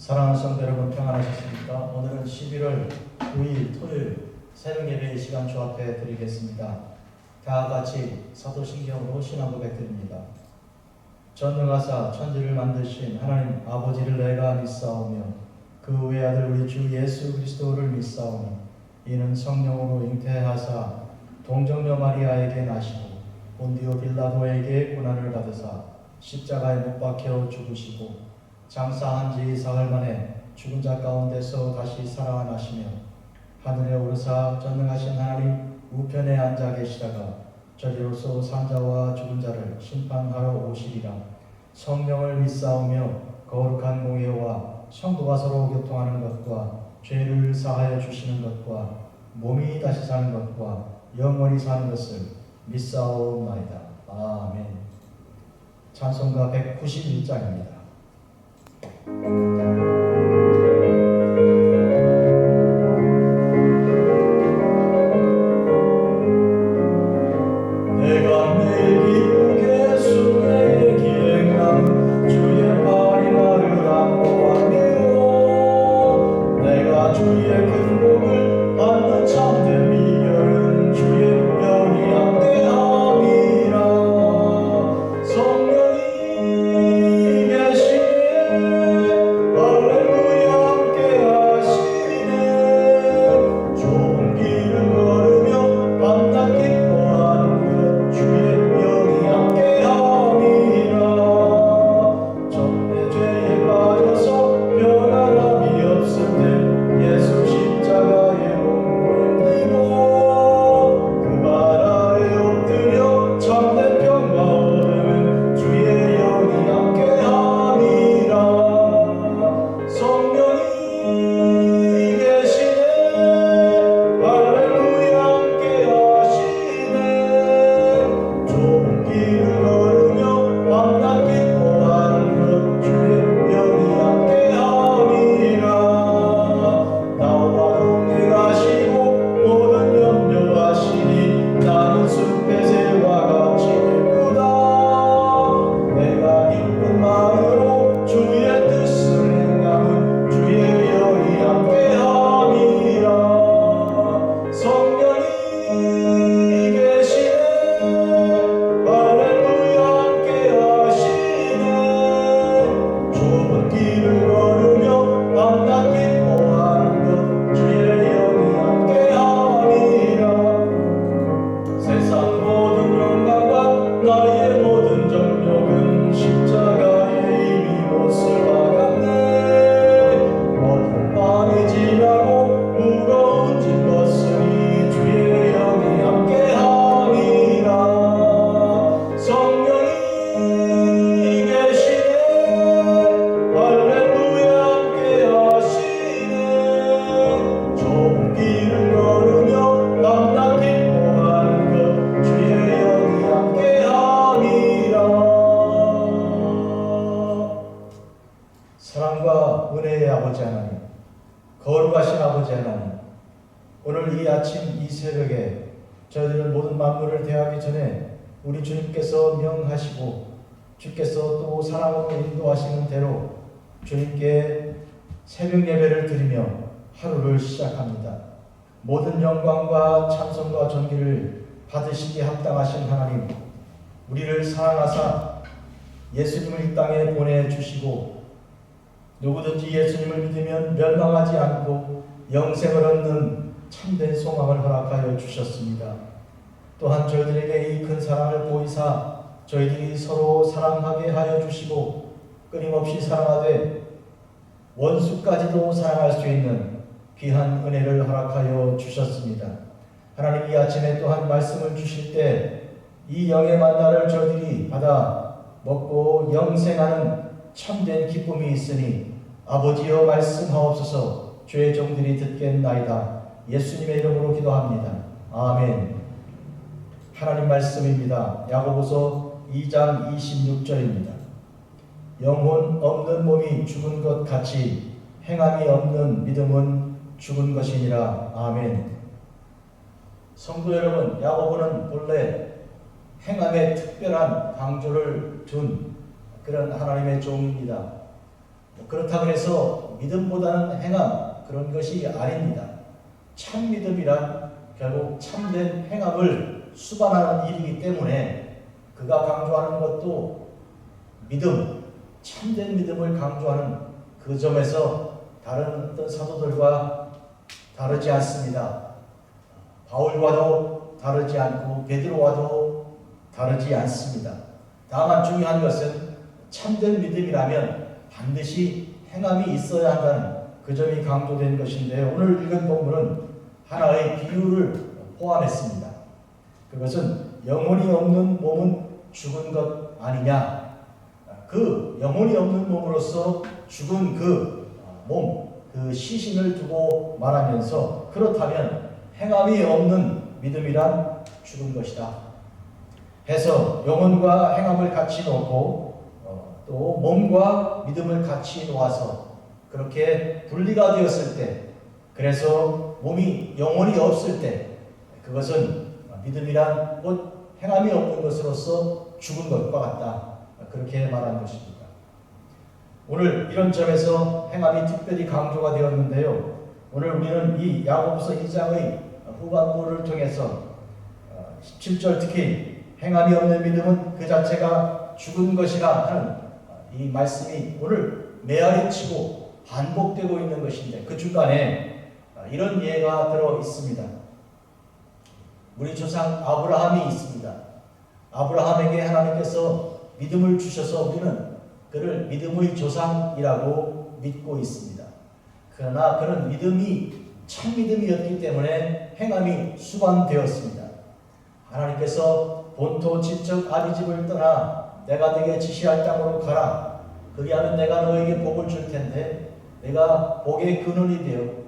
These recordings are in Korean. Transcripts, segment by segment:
사랑하는 성도 여러분, 평안하셨습니까? 오늘은 11월 9일 토요일 새벽 예배의 시간 주앞에 드리겠습니다. 다 같이 사도신경으로 신앙 고백드립니다. 전능하사 천지를 만드신 하나님 아버지를 내가 믿사오며 그 외아들 우리 주 예수 그리스도를 믿사오니 이는 성령으로 잉태하사 동정녀 마리아에게 나시고 본디오 빌라도에게 고난을 받으사 십자가에 못 박혀 죽으시고 장사한 지 사흘 만에 죽은 자 가운데서 다시 살아나시며 하늘에 오르사 전능하신 하나님 우편에 앉아 계시다가 저리로서 산자와 죽은 자를 심판하러 오시리라. 성령을 믿사오며 거룩한 공예와 성도가 서로 교통하는 것과 죄를 사하여 주시는 것과 몸이 다시 사는 것과 영원히 사는 것을 믿사옵나이다. 아멘. 찬송가 191장입니다. 내가 매일 기쁘게 순례의 길에 가는 주의 발이 나를 안보하며 내가 주의 큰 복을 받는 참된 비결은 주의 영이 함께함이라. 성령이 사랑과 은혜의 아버지 하나님, 거룩하신 아버지 하나님, 오늘 이 아침 이 새벽에 저희들은 모든 만물을 대하기 전에 우리 주님께서 명하시고 주께서 또 사랑으로 인도하시는 대로 주님께 새벽 예배를 드리며 하루를 시작합니다. 모든 영광과 찬송과 존귀를 받으시기에 합당하신 하나님, 우리를 사랑하사 예수님을 이 땅에 보내주시고 누구든지 예수님을 믿으면 멸망하지 않고 영생을 얻는 참된 소망을 허락하여 주셨습니다. 또한 저희들에게 이 큰 사랑을 보이사 저희들이 서로 사랑하게 하여 주시고 끊임없이 사랑하되 원수까지도 사랑할 수 있는 귀한 은혜를 허락하여 주셨습니다. 하나님, 이 아침에 또한 말씀을 주실 때 이 영의 만나를 저희들이 받아 먹고 영생하는 참된 기쁨이 있으니 아버지여 말씀하옵소서. 주의 종들이 듣겠나이다. 예수님의 이름으로 기도합니다. 아멘. 하나님 말씀입니다. 야고보서 2장 26절입니다. 영혼 없는 몸이 죽은 것 같이 행함이 없는 믿음은 죽은 것이니라. 아멘. 성도 여러분, 야고보는 본래 행함에 특별한 강조를 둔 그런 하나님의 종입니다. 그렇다고 해서 믿음보다는 행함, 그런 것이 아닙니다. 참 믿음이란 결국 참된 행함을 수반하는 일이기 때문에 그가 강조하는 것도 믿음, 참된 믿음을 강조하는 그 점에서 다른 어떤 사도들과 다르지 않습니다. 바울과도 다르지 않고 베드로와도 다르지 않습니다. 다만 중요한 것은 참된 믿음이라면 반드시 행함이 있어야 한다는 그 점이 강조된 것인데요. 오늘 읽은 본문은 하나의 비유를 포함했습니다. 그것은 영혼이 없는 몸은 죽은 것 아니냐. 그 영혼이 없는 몸으로서 죽은 그 몸, 그 시신을 두고 말하면서 그렇다면 행함이 없는 믿음이란 죽은 것이다 해서 영혼과 행함을 같이 놓고 또 몸과 믿음을 같이 놓아서 그렇게 분리가 되었을 때, 그래서 몸이 영혼이 없을 때 그것은 믿음이란 곧 행함이 없는 것으로서 죽은 것과 같다, 그렇게 말한 것입니다. 오늘 이런 점에서 행함이 특별히 강조가 되었는데요. 오늘 우리는 이 야고보서 2장의 후반부를 통해서 17절 특히 행함이 없는 믿음은 그 자체가 죽은 것이라 하는 이 말씀이 오늘 메아리치고 반복되고 있는 것인데, 그 중간에 이런 예가 들어 있습니다. 우리 조상 아브라함이 있습니다. 아브라함에게 하나님께서 믿음을 주셔서 우리는 그를 믿음의 조상이라고 믿고 있습니다. 그러나 그는 믿음이 참 믿음이었기 때문에 행함이 수반되었습니다. 하나님께서 본토 지적 아비 집을 떠나 내가 네게 지시할 땅으로 가라. 그리하면 내가 너에게 복을 줄 텐데 내가 복의 근원이 되어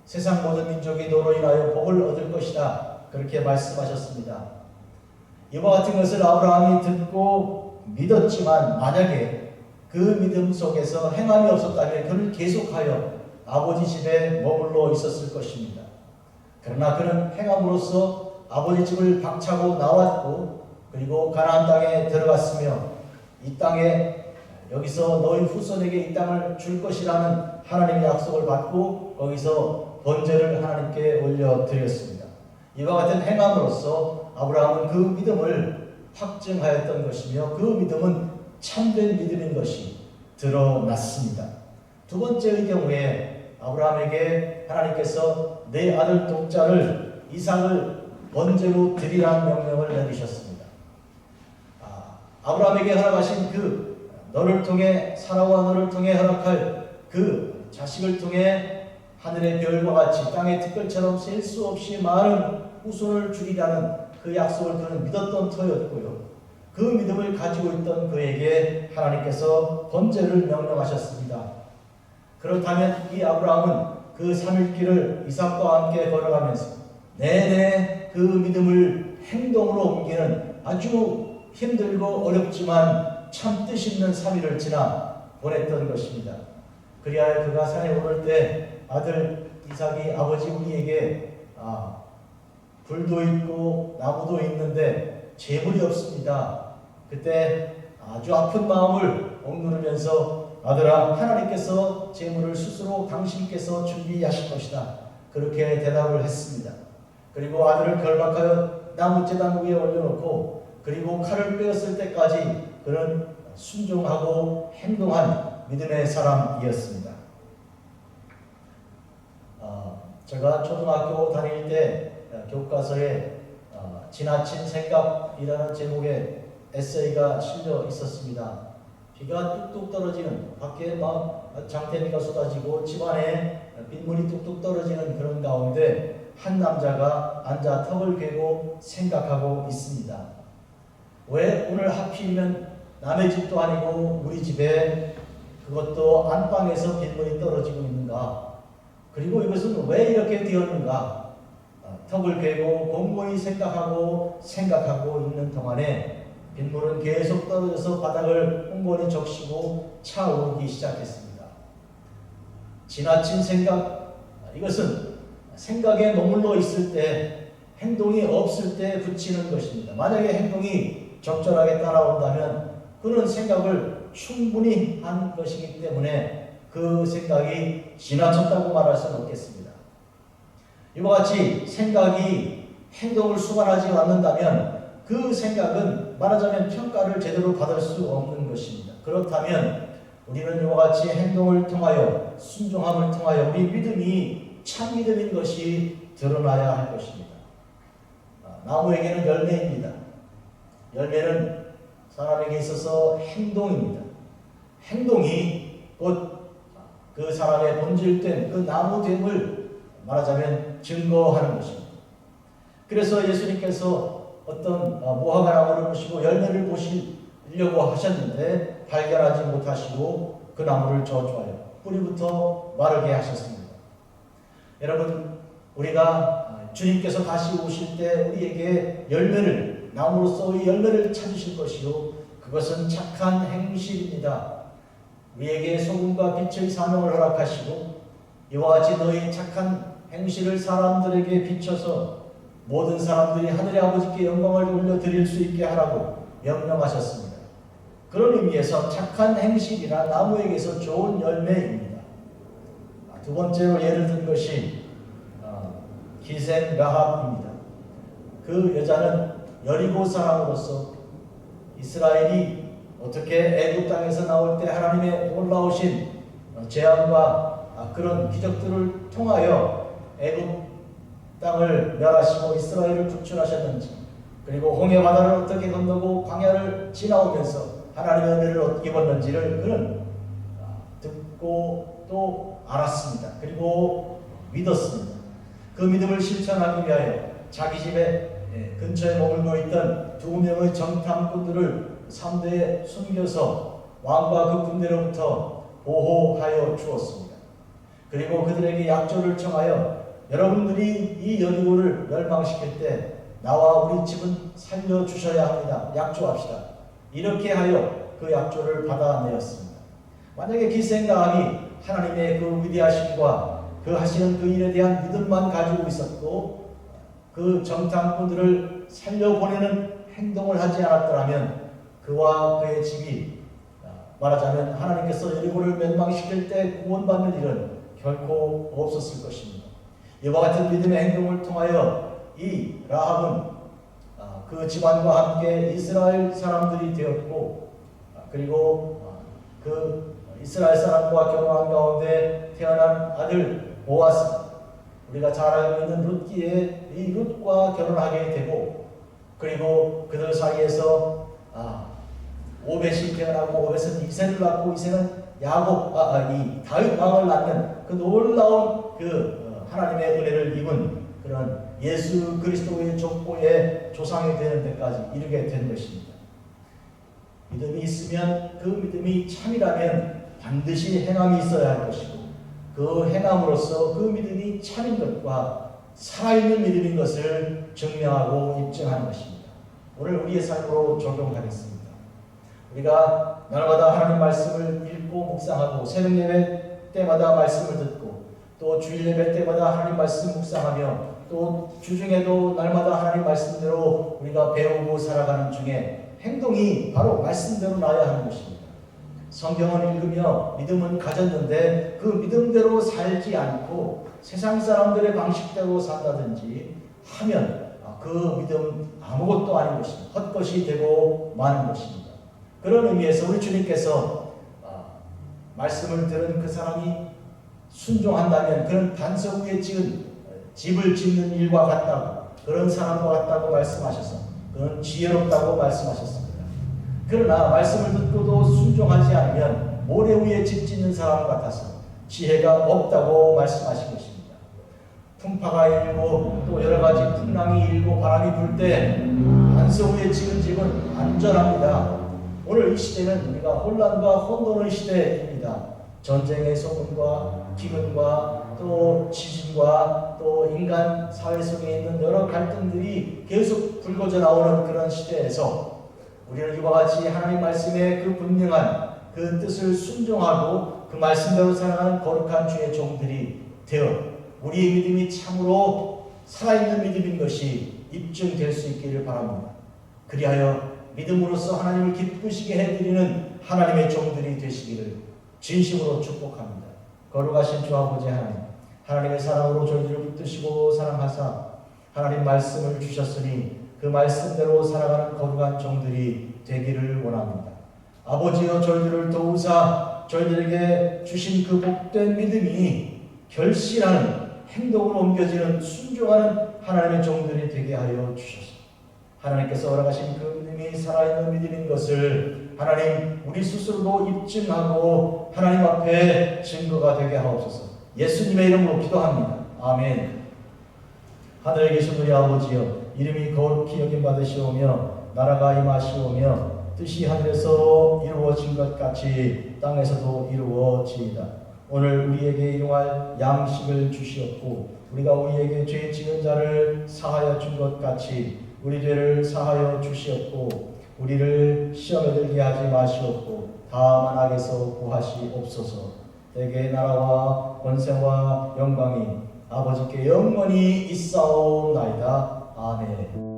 세상 모든 민족이 너로 인하여 복을 얻을 것이다. 그렇게 말씀하셨습니다. 이와 같은 것을 아브라함이 듣고 믿었지만 만약에 그 믿음 속에서 행함이 없었다면 그는 계속하여 아버지 집에 머물러 있었을 것입니다. 그러나 그는 행함으로써 아버지 집을 박차고 나왔고 그리고 가나안 땅에 들어갔으며 이 땅에 여기서 너희 후손에게 이 땅을 줄 것이라는 하나님의 약속을 받고 거기서 번제를 하나님께 올려드렸습니다. 이와 같은 행함으로써 아브라함은 그 믿음을 확증하였던 것이며 그 믿음은 참된 믿음인 것이 드러났습니다. 두 번째의 경우에 아브라함에게 하나님께서 내 아들 독자를 이삭을 번제로 드리라는 명령을 내리셨습니다. 아브라함에게 허락하신 그 너를 통해 사라와 너를 통해 허락할 그 자식을 통해 하늘의 별과 같이 땅의 티끌처럼 셀 수 없이 많은 후손을 주리라는 그 약속을 그는 믿었던 터였고요. 그 믿음을 가지고 있던 그에게 하나님께서 번제를 명령하셨습니다. 그렇다면 이 아브라함은 그 3일 길을 이삭과 함께 걸어가면서 내내 그 믿음을 행동으로 옮기는 아주 힘들고 어렵지만 참 뜻있는 3일을 지나 보냈던 것입니다. 그리하여 그가 산에 오를 때 아들 이삭이 아버지 우리에게 불도 있고 나무도 있는데 재물이 없습니다. 그때 아주 아픈 마음을 억누르면서 아들아, 하나님께서 재물을 스스로 당신께서 준비하실 것이다. 그렇게 대답을 했습니다. 그리고 아들을 결박하여 나무 제단 위에 올려놓고 그리고 칼을 빼었을 때까지 그는 순종하고 행동한 믿음의 사람이었습니다. 제가 초등학교 다닐 때 교과서에 지나친 생각이라는 제목의 에세이가 실려 있었습니다. 비가 뚝뚝 떨어지는, 밖에 막 장대비가 쏟아지고 집안에 빗물이 뚝뚝 떨어지는 그런 가운데 한 남자가 앉아 턱을 괴고 생각하고 있습니다. 왜 오늘 하필이면 남의 집도 아니고 우리 집에, 그것도 안방에서 빗물이 떨어지고 있는가? 그리고 이것은 왜 이렇게 되었는가? 턱을 괴고 곰곰이 생각하고 있는 동안에 빗물은 계속 떨어져서 바닥을 꽁꽁히 적시고 차오르기 시작했습니다. 지나친 생각, 이것은 생각에 머물러 있을 때, 행동이 없을 때 붙이는 것입니다. 만약에 행동이 적절하게 따라온다면 그는 생각을 충분히 한 것이기 때문에 그 생각이 지나쳤다고 말할 수는 없겠습니다. 이와 같이 생각이 행동을 수반하지 않는다면 그 생각은 말하자면 평가를 제대로 받을 수 없는 것입니다. 그렇다면 우리는 이와 같이 행동을 통하여 순종함을 통하여 우리 믿음이 참 믿음인 것이 드러나야 할 것입니다. 나무에게는 열매입니다. 열매는 사람에게 있어서 행동입니다. 행동이 곧 그 사람의 본질된 그 나무됨을 말하자면 증거하는 것입니다. 그래서 예수님께서 어떤 무화과 나무를 보시고 열매를 보시려고 하셨는데 발견하지 못하시고 그 나무를 저주하여 뿌리부터 마르게 하셨습니다. 여러분, 우리가 주님께서 다시 오실 때 우리에게 열매를, 나무로서 이 열매를 찾으실 것이요 그것은 착한 행실입니다. 우리에게 소금과 빛의 사명을 허락하시고 이와 같이 너희 착한 행실을 사람들에게 비춰서 모든 사람들이 하늘의 아버지께 영광을 올려드릴 수 있게 하라고 명령하셨습니다. 그런 의미에서 착한 행실이란 나무에게서 좋은 열매입니다. 두 번째로 예를 든 것이 기생 라합입니다. 그 여자는 여리고 사람으로서 이스라엘이 어떻게 애굽 땅에서 나올 때 하나님의 놀라우신 재앙과 그런 기적들을 통하여 애굽 땅을 멸하시고 이스라엘을 구출하셨는지, 그리고 홍해 바다를 어떻게 건너고 광야를 지나오면서 하나님의 은혜를 입었는지를 그는 듣고 또 알았습니다. 그리고 믿었습니다. 그 믿음을 실천하기 위하여 자기 집에 근처에 머물고 있던 2명의 정탐꾼들을 삼대에 숨겨서 왕과 그 군대로부터 보호하여 주었습니다. 그리고 그들에게 약조를 청하여 여러분들이 이 여리고를 멸망시킬 때 나와 우리 집은 살려주셔야 합니다. 약조합시다. 이렇게 하여 그 약조를 받아내었습니다. 만약에 기생라합이 하나님의 그 위대하심과 그 하시는 그 일에 대한 믿음만 가지고 있었고 그 정탐꾼들을 살려보내는 행동을 하지 않았더라면 그와 그의 집이 말하자면 하나님께서 여리고를 멸망시킬 때 구원받는 일은 결코 없었을 것입니다. 이와 같은 믿음의 행동을 통하여 이 라합은 그 집안과 함께 이스라엘 사람들이 되었고 그리고 그 이스라엘 사람과 결혼한 가운데 태어난 아들 보아스, 우리가 잘 알고 있는 룻기에 이 룻과 결혼하게 되고 그리고 그들 사이에서 오벳이 태어나고 오벳은 이새를 낳고 이새는 이 다윗 왕을 낳는 그 놀라운 그 하나님의 은혜를 입은 그런 예수 그리스도의 족보의 조상이 되는 데까지 이르게 된 것입니다. 믿음이 있으면 그 믿음이 참이라면 반드시 행함이 있어야 할 것이고 그 행함으로써 그 믿음이 참인 것과 살아있는 믿음인 것을 증명하고 입증하는 것입니다. 오늘 우리의 삶으로 적용하겠습니다. 우리가 날마다 하나님 말씀을 읽고 묵상하고 새벽 예배 때마다 말씀을 듣고 또 주일 예배 때마다 하나님 말씀 묵상하며 또 주중에도 날마다 하나님 말씀대로 우리가 배우고 살아가는 중에 행동이 바로 말씀대로 나야 하는 것입니다. 성경을 읽으며 믿음은 가졌는데 그 믿음대로 살지 않고 세상 사람들의 방식대로 산다든지 하면 그 믿음 아무것도 아닌 것입니다. 헛것이 되고 마는 것입니다. 그런 의미에서 우리 주님께서 말씀을 들은 그 사람이 순종한다면 그런 반석 위에 지은 집을 짓는 일과 같다고, 그런 사람과 같다고 말씀하셔서 그런 지혜롭다고 말씀하셨습니다. 그러나 말씀을 듣고도 순종하지 않으면 모래 위에 집 짓는 사람 같아서 지혜가 없다고 말씀하신 것입니다. 풍파가 일고 또 여러 가지 풍랑이 일고 바람이 불 때 반석 위에 지은 집은 안전합니다. 오늘 이 시대는 우리가 혼란과 혼돈의 시대입니다. 전쟁의 소문과 기근과 또 지진과 또 인간 사회 속에 있는 여러 갈등들이 계속 불거져 나오는 그런 시대에서 우리는 이와 같이 하나님 말씀의 그 분명한 그 뜻을 순종하고 그 말씀대로 살아가는 거룩한 주의 종들이 되어 우리의 믿음이 참으로 살아있는 믿음인 것이 입증될 수 있기를 바랍니다. 그리하여 믿음으로써 하나님을 기쁘시게 해드리는 하나님의 종들이 되시기를 진심으로 축복합니다. 거룩하신 주 아버지 하나님, 하나님의 사랑으로 저희들을 붙드시고 사랑하사 하나님 말씀을 주셨으니 그 말씀대로 살아가는 거룩한 종들이 되기를 원합니다. 아버지여, 저희들을 도우사 저희들에게 주신 그 복된 믿음이 결실하는 행동으로 옮겨지는 순종하는 하나님의 종들이 되게 하여 주셔서 하나님께서 허락하신 그 믿음이 살아있는 믿음인 것을 하나님 우리 스스로도 입증하고 하나님 앞에 증거가 되게 하옵소서. 예수님의 이름으로 기도합니다. 아멘. 하늘에 계신 우리 아버지여, 이름이 거룩히 여김받으시오며 나라가 임하시오며 뜻이 하늘에서 이루어진 것 같이 땅에서도 이루어지이다. 오늘 우리에게 일용할 양식을 주시옵고 우리가 우리에게 죄 지은 자를 사하여 준 것 같이 우리 죄를 사하여 주시옵고 우리를 시험에 들게 하지 마시옵고 다만 악에서 구하시옵소서. 내게 나라와 권세와 영광이 아버지께 영원히 있사옵나이다. 아멘.